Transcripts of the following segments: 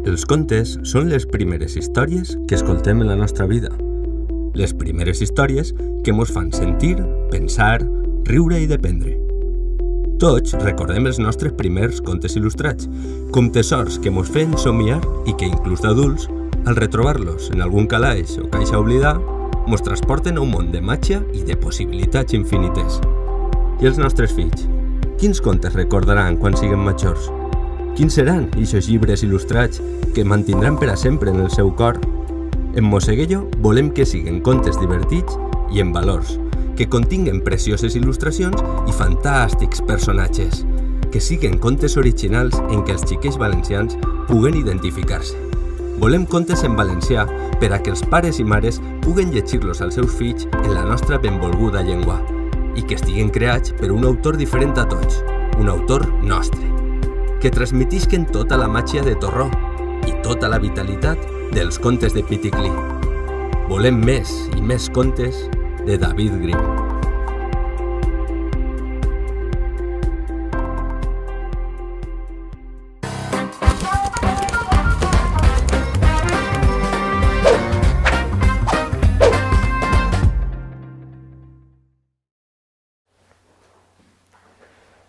Els contes són les primeres històries que escoltem en la nostra vida. Les primeres històries que mos fan sentir, pensar, riure i dependre. Tots recordem els nostres primers contes il·lustrats, com tesors que mos feien somiar i que inclús d'adults, al retrobar-los en algun calaix o caixa a oblidar, mos transporten a un món de màgia i de possibilitats infinites. I els nostres fills? Quins contes recordaran quan siguin majors? Quins seran eixos llibres il·lustrats que mantindran per a sempre en el seu cor? En Mosseguello volem que siguen contes divertits i en valors, que continguen precioses il·lustracions i fantàstics personatges, que siguen contes originals en què els xiquets valencians puguen identificar-se. Volem contes en valencià per a que els pares i mares puguen llegir-los als seus fills en la nostra benvolguda llengua i que estiguen creats per un autor diferent a tots, un autor nostre, que transmetisquen tota la màgia de Torró i tota la vitalitat dels contes de Piticlí. Volem més i més contes de David Grimm.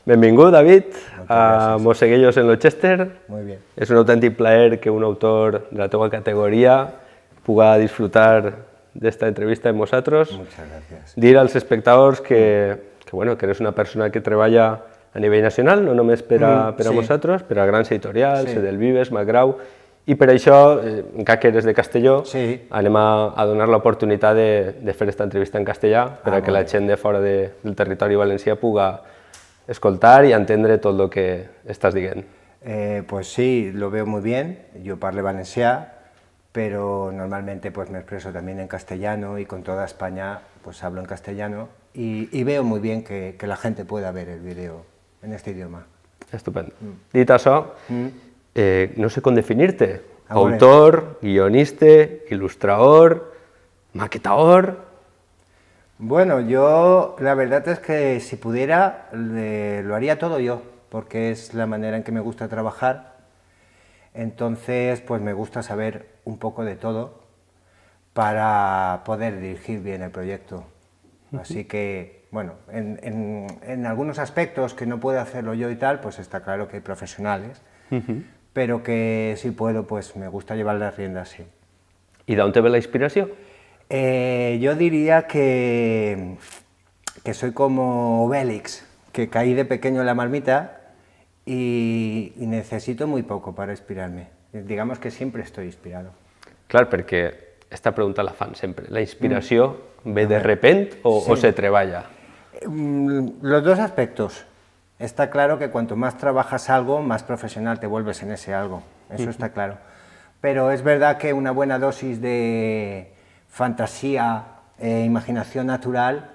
Benvingut, David, a Mosseguellos en Lochester. Muy bien. Es un auténtic plaer que un autor de la teva categoría puga disfrutar d'esta entrevista amb nosaltres. Muchas gracias. Dir als espectadors que eres una persona que treballa a nivell nacional, no només per a nosaltres, per a grans editorials, Edelvives, Macgrau, i per això, encara que eres de Castelló, anem a donar l'oportunitat de fer aquesta entrevista en castellà per a que la gent de fora del territori valencià puga escoltar y entender todo lo que estás diciendo. Pues sí, lo veo muy bien. Yo parlo valencià, pero normalmente pues me expreso también en castellano y con toda España pues hablo en castellano y veo muy bien que la gente pueda ver el vídeo en este idioma. Estupendo. Dit això, no sé com definir-te. Autor, guionista, il·lustrador, maquetador. Bueno, yo la verdad es que si pudiera lo haría todo yo, porque es la manera en que me gusta trabajar. Entonces, pues me gusta saber un poco de todo para poder dirigir bien el proyecto. Así que, bueno, en algunos aspectos que no puedo hacerlo yo y tal, pues está claro que hay profesionales, pero que si puedo, pues me gusta llevar las riendas, sí. ¿Y de dónde te ve la inspiración? Yo diría que soy como Obélix, que caí de pequeño en la marmita y necesito muy poco para inspirarme. Digamos que siempre estoy inspirado. Clar, perquè esta pregunta la fan sempre. La inspiració ve de repent o se treballa? Los dos aspectos. Está claro que cuanto más trabajas algo, más profesional te vuelves en ese algo. Eso está claro. Pero es verdad que una buena dosis de fantasía e imaginación natural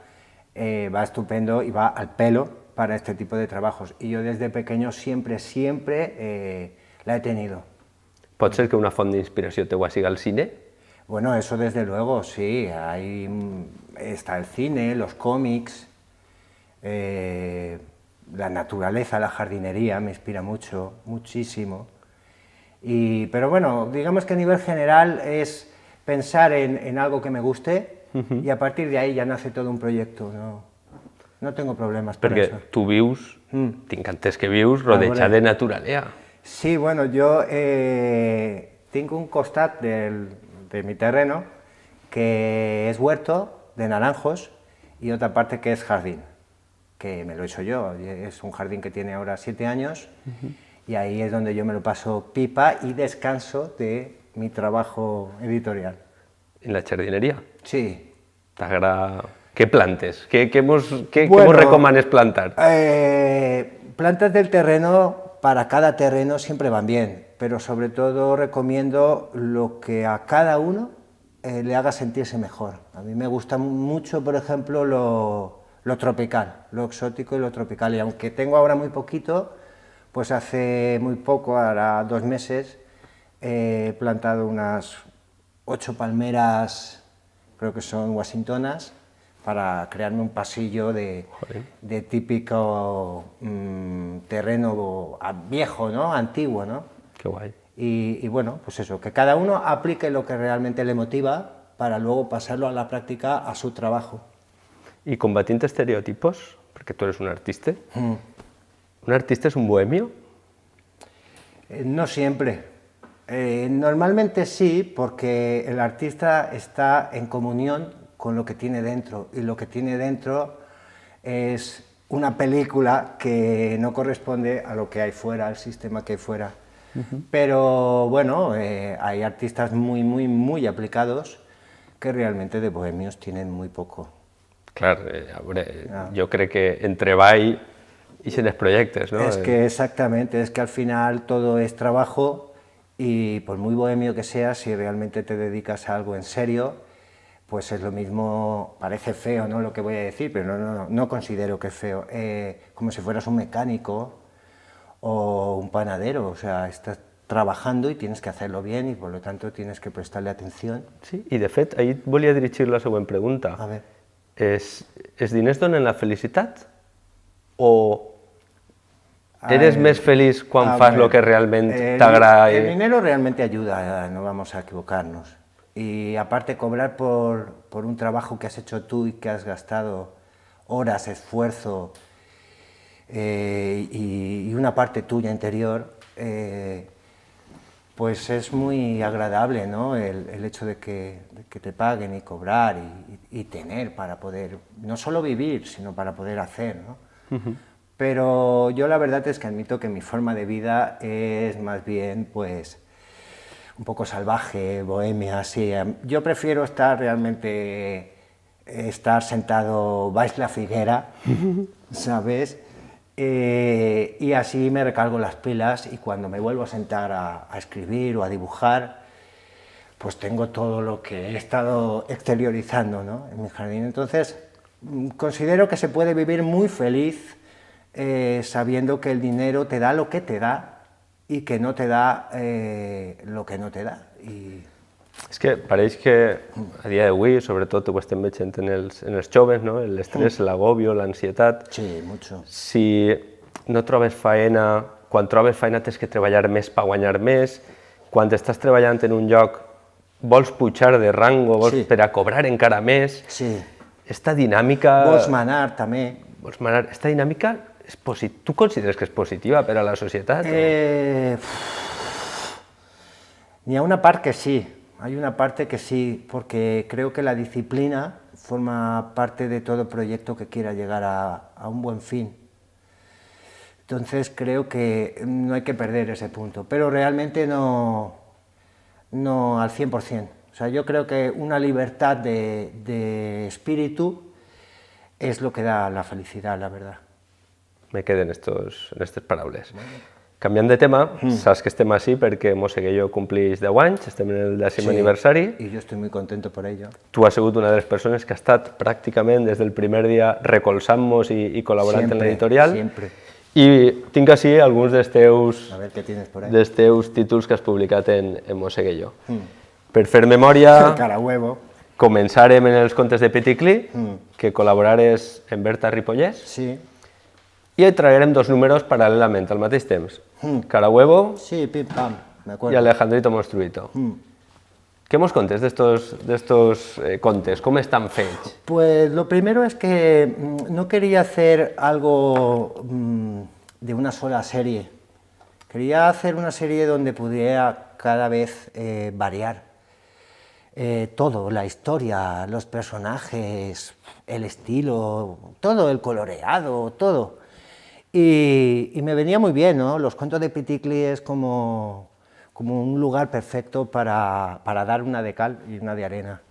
va estupendo y va al pelo para este tipo de trabajos. Y yo desde pequeño siempre la he tenido. Pot ser que una font d'inspiració teua siga el cine? Bueno, eso desde luego, sí. Ahí está el cine, los cómics, la naturaleza, la jardinería me inspira mucho, muchísimo. Pero bueno, digamos que a nivel general es pensar en algo que me guste y a partir de ahí ya nace todo un proyecto. No tengo problemas per això. Perquè tu vius, tinc entès que vius rodejat de naturalea. Sí, bueno, yo tengo un costat de mi terreno que es huerto de naranjos y otra parte que es jardín, que me lo he hecho yo. Es un jardín que tiene ahora 7 años y ahí es donde yo me lo paso pipa y descanso de mi trabajo editorial. En la jardineria? Sí. T'agrada... Què plantes? Què mos recomanes plantar? Plantas del terreno, para cada terreno siempre van bien, pero sobre todo recomiendo lo que a cada uno le haga sentirse mejor. A mí me gusta mucho, por ejemplo, lo tropical, lo exótico y lo tropical, y aunque tengo ahora muy poquito, pues hace muy poco, ahora 2 meses, he plantado unas 8 palmeras, creo que son washingtonas, para crearme un pasillo de típico terreno viejo, ¿no? Antiguo, ¿no? Qué guay. Y bueno, pues eso, que cada uno aplique lo que realmente le motiva para luego pasarlo a la práctica a su trabajo. Y combatiendo estereotipos, porque tú eres un artista, ¿un artista es un bohemio? No siempre. Normalmente sí, porque el artista está en comunión con lo que tiene dentro, y lo que tiene dentro es una película que no corresponde a lo que hay fuera, al sistema que hay fuera. Pero bueno, hay artistas muy aplicados que realmente de bohemios tienen muy poco. Clar, jo crec que en treball ixen els projectes, no? Es que exactamente, es que al final todo es trabajo y por muy bohemio que seas, si realmente te dedicas a algo en serio, pues es lo mismo, parece feo, ¿no?, lo que voy a decir, pero no considero que es feo, como si fueras un mecánico o un panadero, o sea, estás trabajando y tienes que hacerlo bien y por lo tanto tienes que prestarle atención. Sí, i de fet, ahir volia dirigir la següent pregunta. A ver. Els diners donen la felicitat o eres més feliç quan fas el que realment t'agrada? El dinero realmente ayuda, no vamos a equivocarnos. Y aparte cobrar por un trabajo que has hecho tú y que has gastado horas, esfuerzo y una parte tuya interior, pues es muy agradable, ¿no?, el hecho de que te paguen y cobrar y tener para poder, no solo vivir, sino para poder hacer, ¿no? Pero yo la verdad es que admito que mi forma de vida es más bien, pues, un poco salvaje, bohemia, así. Yo prefiero estar sentado baix la figuera, ¿sabes? Y así me recargo las pilas y cuando me vuelvo a sentar a escribir o a dibujar, pues tengo todo lo que he estado exteriorizando, ¿no?, en mi jardín. Entonces, considero que se puede vivir muy feliz sabiendo que el dinero te da lo que te da y que no te da lo que no te da. És que pareix que a dia d'avui, sobretot ho estem veient en els joves, no?, l'estrès, l'agobio, l'ansietat. Sí, mucho. Si no trobes faena, quan trobes feina tens que treballar més per guanyar més, quan estàs treballant en un lloc vols pujar de rango, per a cobrar encara més. Sí. Esta dinàmica... Vols manar, també. Vols manar. Esta dinàmica, tu consideres que és positiva per a la societat? N'hi ha una part que sí. Hay una parte que sí, porque creo que la disciplina forma parte de todo proyecto que quiera llegar a un buen fin. Entonces creo que no hay que perder ese punto, pero realmente no al 100%. O sea, yo creo que una libertad de espíritu es lo que da la felicidad, la verdad. Me queden aquestes paraules. Canviant de tema, saps que estem així perquè Mosseguer compleix 10 anys, estem en el 10è aniversari. Y yo estoy muy contento por ello. Tu has sigut una de les persones que ha estat pràcticament des del primer dia recolzant-nos i col·laborant en l'editorial. Siempre. I tinc així alguns dels teus títols que has publicat en Mosseguer. Per fer memòria, començarem en els contes de Piticlí, que col·laborares en Berta Ripollès. Sí. I traerem dos números paral·lelament al mateix temps. Carahuevo y Alejandrito Monstruito. ¿Qué nos contes de estos contes? ¿Cómo están fechos? Pues lo primero es que no quería hacer algo de una sola serie. Quería hacer una serie donde pudiera cada vez variar. Todo, la historia, los personajes, el estilo, todo, el coloreado, todo. Y me venía muy bien, ¿no? Los cuentos de Piticlí es como un lugar perfecto para dar una de cal i una de arena.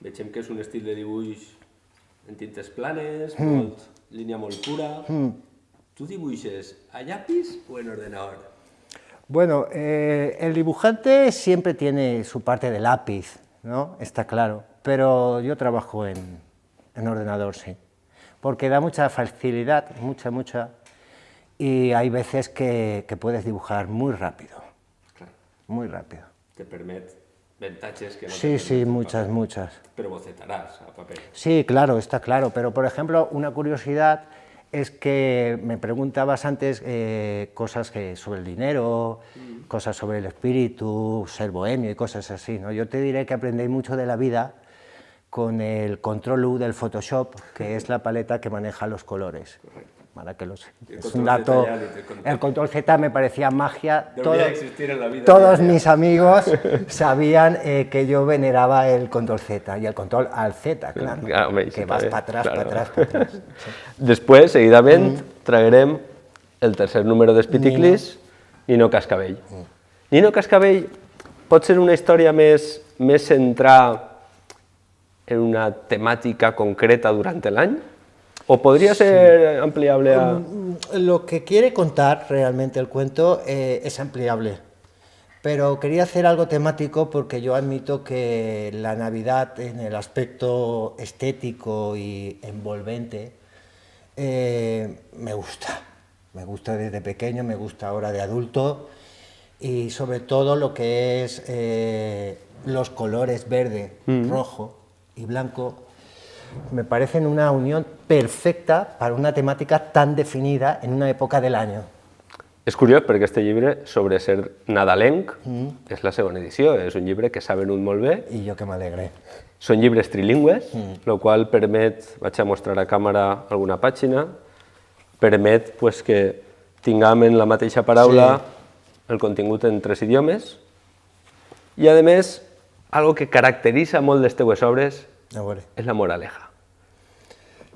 Veiem que és un estil de dibuix en tintes planes, línia molt pura. Tu dibuixes a llapis o en ordenador? Bueno, el dibujante siempre tiene su parte de lápiz, ¿no? Está claro, pero yo trabajo en ordenador, sí. Porque da mucha facilidad, mucha, y hay veces que puedes dibujar muy rápido, muy rápido. Te permite ventajas que no Sí, muchas. Pero bocetarás a papel. Sí, claro, está claro, pero por ejemplo, una curiosidad es que me preguntabas antes cosas sobre el dinero, cosas sobre el espíritu, ser bohemio y cosas así, ¿no? Yo te diré que aprendí mucho de la vida con el Control U del Photoshop, que es la paleta que maneja los colores. Para que es un dato. El Control Z me parecía magia. Existir en la vida todos mis amigos sabían que yo veneraba el Control Z y el Control al Z, claro. Que vas para atrás, para atrás, para atrás. Sí. Després, seguidament, traguerem el tercer número d'Spiticlis, Nino Cascabell. Nino Cascabell pot ser una història més centrada en una temàtica concreta durant l'any? ¿O podría ser ampliable a...? Lo que quiere contar realmente el cuento es ampliable, pero quería hacer algo temático porque yo admito que la Navidad en el aspecto estético y envolvente me gusta desde pequeño, me gusta ahora de adulto y sobre todo lo que es los colores verde, rojo y blanco. Me parecen una unión perfecta para una temática tan definida en una època del año. És curiós perquè aquest llibre sobre ser nadalenc és la segona edició, és un llibre que s'ha venut molt bé. I jo que m'alegre. Són llibres trilingües, el qual permet, vaig a mostrar a càmera alguna pàgina, permet pues, que tinguem en la mateixa paraula el contingut en 3 idiomes i, a més, algo que caracteritza molt les teues obres es la moraleja.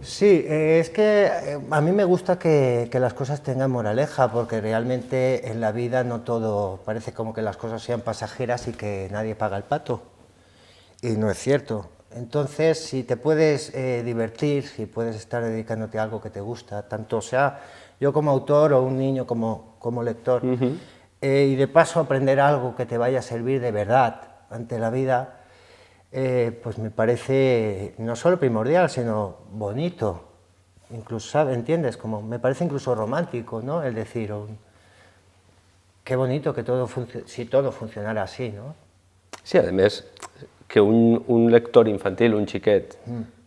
Sí, es que a mí me gusta que las cosas tengan moraleja, porque realmente en la vida no todo, parece como que las cosas sean pasajeras y que nadie paga el pato, y no es cierto. Entonces, si te puedes divertir, si puedes estar dedicándote a algo que te gusta, tanto sea yo como autor o un niño como lector, y de paso aprender algo que te vaya a servir de verdad ante la vida, pues me parece no solo primordial, sino bonito, incluso, ¿sabes? ¿Entiendes? Como me parece incluso romántico, ¿no? El decir, qué bonito que si todo funcionara así, ¿no? Sí, además, que un lector infantil, un xiquet,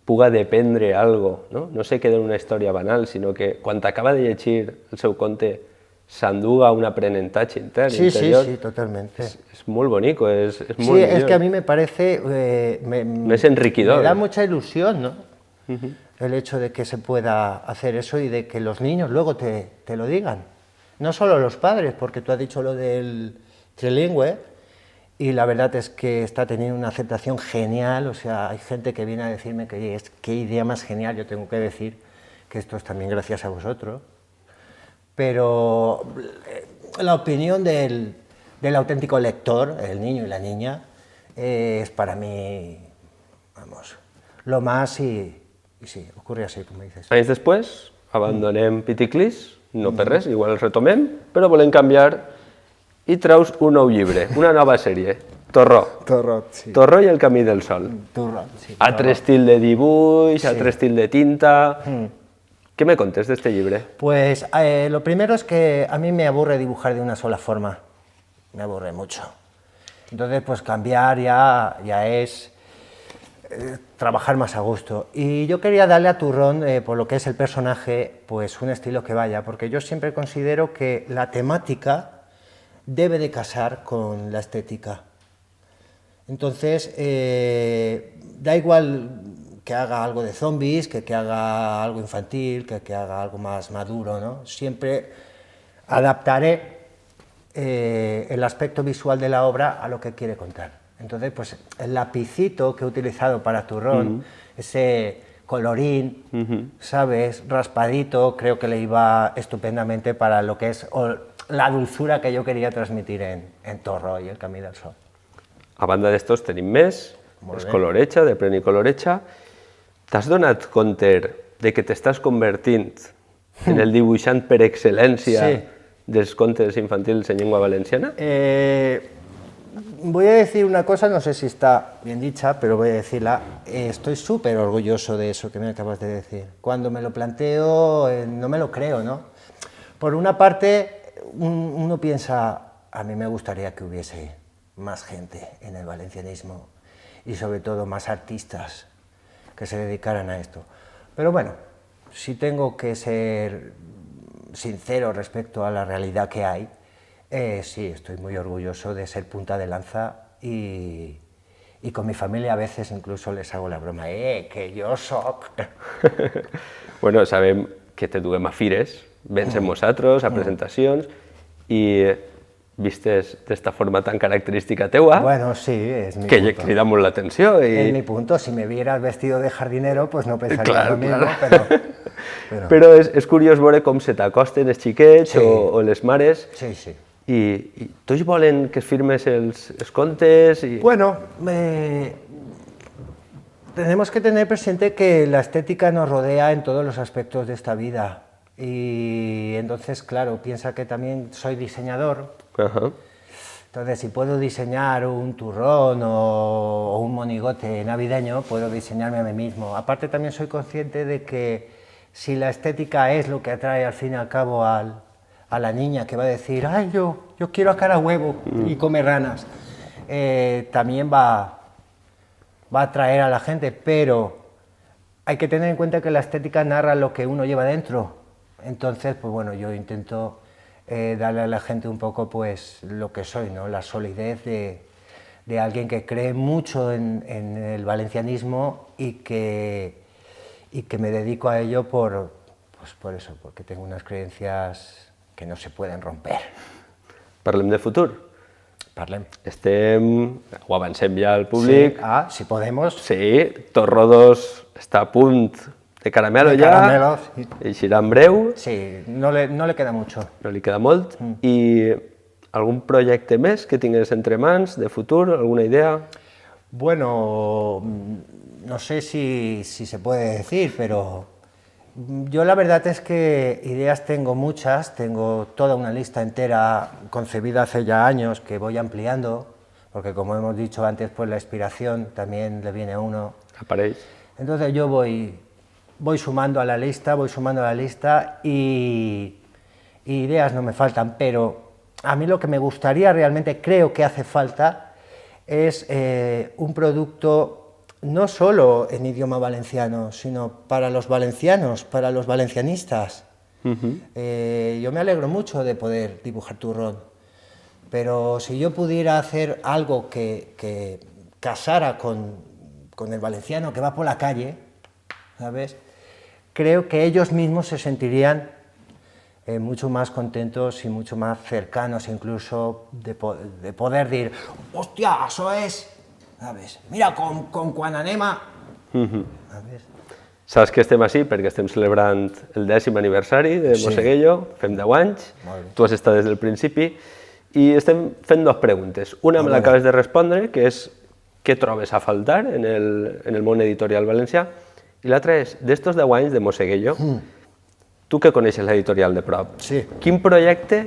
puga dependre algo, no? No se queda en una història banal, sinó que quan acaba de llegir el seu conte s'enduga un aprenentatge intern, interior. Sí, totalmente. Es muy bonito, es muy Sí, es que a mí me parece... es enriquidor. Me da mucha ilusión, ¿no? El hecho de que se pueda hacer eso y de que los niños luego te lo digan. No solo los padres, porque tú has dicho lo del trilingüe, y la verdad es que está teniendo una aceptación genial, o sea, hay gente que viene a decirme que qué idea más genial, yo tengo que decir que esto es también gracias a vosotros. Pero la opinión del auténtico lector, el niño y la niña, es para mí, vamos, lo más y sí, ocurre así, como dices. Anys després, abandonem Piticlis, no per res, igual el retomem, però volem canviar i traus un nou llibre, una nova sèrie, Torró. Torró, sí. Torró i el camí del sol. Torró, sí. Altre estil de dibuix, altre estil de tinta... ¿Qué me contes de este libro? Pues lo primero es que a mí me aburre dibujar de una sola forma, me aburre mucho. Entonces, pues cambiar ya es trabajar más a gusto. Y yo quería darle a Turrón, por lo que es el personaje, pues un estilo que vaya, porque yo siempre considero que la temática debe de casar con la estética. Entonces, da igual que haga algo de zombies, que haga algo infantil, que haga algo más maduro, ¿no? Siempre adaptaré el aspecto visual de la obra a lo que quiere contar. Entonces, pues el lapicito que he utilizado para Turrón, ese colorín, ¿sabes? Raspadito, creo que le iba estupendamente para lo que es la dulzura que yo quería transmitir en Torró y el Camí del Sol. A banda d'estos tenim més, és Colorecha, de Premi Colorecha. T'has donat compte de que t'estàs convertint en el dibuixant per excel·lència dels contes infantils en llengua valenciana? Voy a decir una cosa, no sé si está bien dicha, pero voy a decirla. Estoy súper orgulloso de eso que me acabas de decir. Cuando me lo planteo, no me lo creo, ¿no? Por una parte, uno piensa, a mí me gustaría que hubiese más gente en el valencianismo y sobre todo más artistas que se dedicaran a esto. Pero bueno, si tengo que ser sincero respecto a la realidad que hay, sí, estoy muy orgulloso de ser punta de lanza y con mi familia a veces incluso les hago la broma, que yo soc. Bueno, sabem que te duem a fires, vens amb nosaltres, a presentacions, i vistes d'esta forma tan característica teua, Bueno, sí, es mi que punto. crida molt l'atenció. Es mi punto, si me vieras vestido de jardinero, pues no pensaría Claro, lo mismo, claro. Però és curiós veure com se t'acosten els xiquets Sí. o les mares, Sí, sí. i tots volen que es firmes els contes. Bueno, tenemos que tener presente que la estética nos rodea en todos los aspectos de esta vida. Y entonces, claro, piensa que también soy diseñador. Ajá. Entonces, si puedo diseñar un turrón o un monigote navideño, puedo diseñarme a mí mismo. Aparte, también soy consciente de que si la estética es lo que atrae al fin y al cabo a la niña que va a decir, ay, yo quiero a cara huevo y come ranas, también va a atraer a la gente, pero hay que tener en cuenta que la estética narra lo que uno lleva dentro. Entonces, pues bueno, yo intento darle a la gente un poco pues lo que soy, ¿no? La solidez de alguien que cree mucho en el valencianismo y que me dedico a ello por eso, porque tengo unas creencias que no se pueden romper. Parlem de futur. Parlem. Ho avancem ja al públic. Sí, si podemos. Sí, Torro 2 està a punt de caramelo De ja. caramelo, sí. Eixirà en breu. Sí, no le queda mucho. No li queda molt. I algun projecte més que tingues entre mans de futur, alguna idea? Bueno, no sé si se puede decir, pero yo la verdad es que ideas tengo muchas, tengo toda una lista entera concebida hace ya años que voy ampliando, porque como hemos dicho antes, pues la inspiración también le viene a uno. Apareix. Entonces yo voy sumando a la lista, y ideas no me faltan, pero a mí lo que me gustaría realmente, creo que hace falta, es un producto no solo en idioma valenciano, sino para los valencianos, para los valencianistas. Yo me alegro mucho de poder dibujar turrón, pero si yo pudiera hacer algo que casara con el valenciano que va por la calle, ¿sabes? Creo que ellos mismos se sentirían mucho más contentos y mucho más cercanos, incluso de poder decir, hostia, eso es, ¿sabes? Mira, con quan anem a... ¿Sabes? Saps que estem així perquè estem celebrant el 10è aniversari de Mosseguello, fem 10 anys, tu has estat des del principi, i estem fent dues preguntes. Una me l'acabes de respondre, que és què trobes a faltar en el món editorial valencià, i l'altra és, d'estos 10 anys de Mosseguello, tu que coneixes l'editorial de prop, quin projecte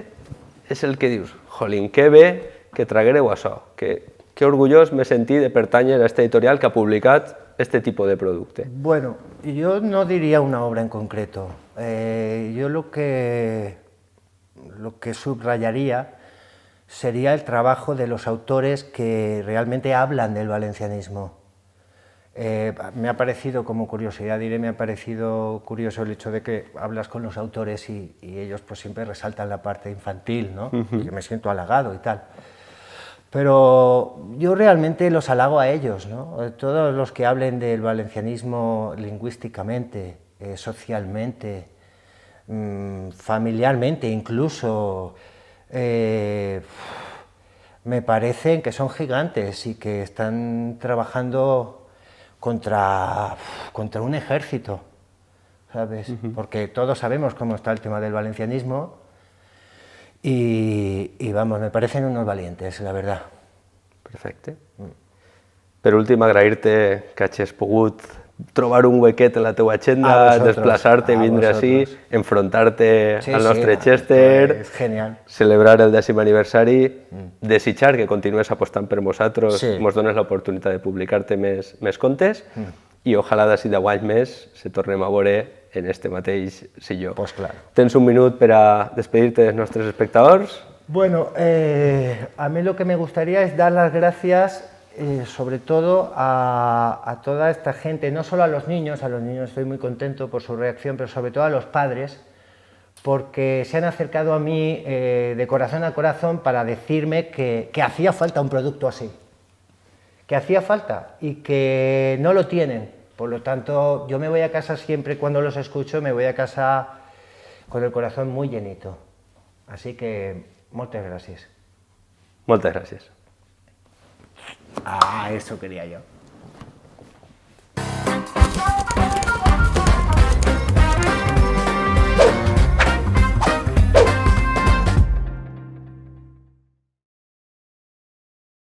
és el que dius, jolín, que bé que traguereu això, que orgullós me sentí de pertànyer a aquesta editorial que ha publicat este tipo de producte? Bueno, yo no diría una obra en concreto. Yo lo que subrayaría sería el trabajo de los autores que realmente hablan del valencianismo. Me ha parecido, como curiosidad diré, me ha parecido curioso el hecho de que hablas con los autores y ellos pues siempre resaltan la parte infantil, ¿no? Y yo me siento halagado y tal. Pero yo realmente los halago a ellos, ¿no? Todos los que hablen del valencianismo lingüísticamente, socialmente, familiarmente incluso, me parecen que son gigantes y que están trabajando contra un ejército, ¿sabes? Porque todos sabemos cómo está el tema del valencianismo y vamos, me parecen unos valientes, la verdad. Perfecte. Per últim, agrair-te que hagis pogut trobar un huequet en la teua agenda, desplaçar-te, vindre així, enfrontar-te al nostre Chester, celebrar el 10è aniversari, desitjar que continues apostant per nosaltres, ens dones l'oportunitat de publicar-te més contes i ojalà d'ací 10 anys més se tornem a veure en este mateix silló. Pues claro. Tens un minut per a despedir-te dels nostres espectadors? Bueno, a mí lo que me gustaría es dar las gracias sobre todo a toda esta gente, no solo a los niños estoy muy contento por su reacción, pero sobre todo a los padres, porque se han acercado a mí de corazón a corazón para decirme que hacía falta un producto así, que hacía falta y que no lo tienen. Por lo tanto, yo me voy a casa siempre, cuando los escucho, me voy a casa con el corazón muy llenito. Así que, muchas gracias. Muchas gracias. Eso quería yo.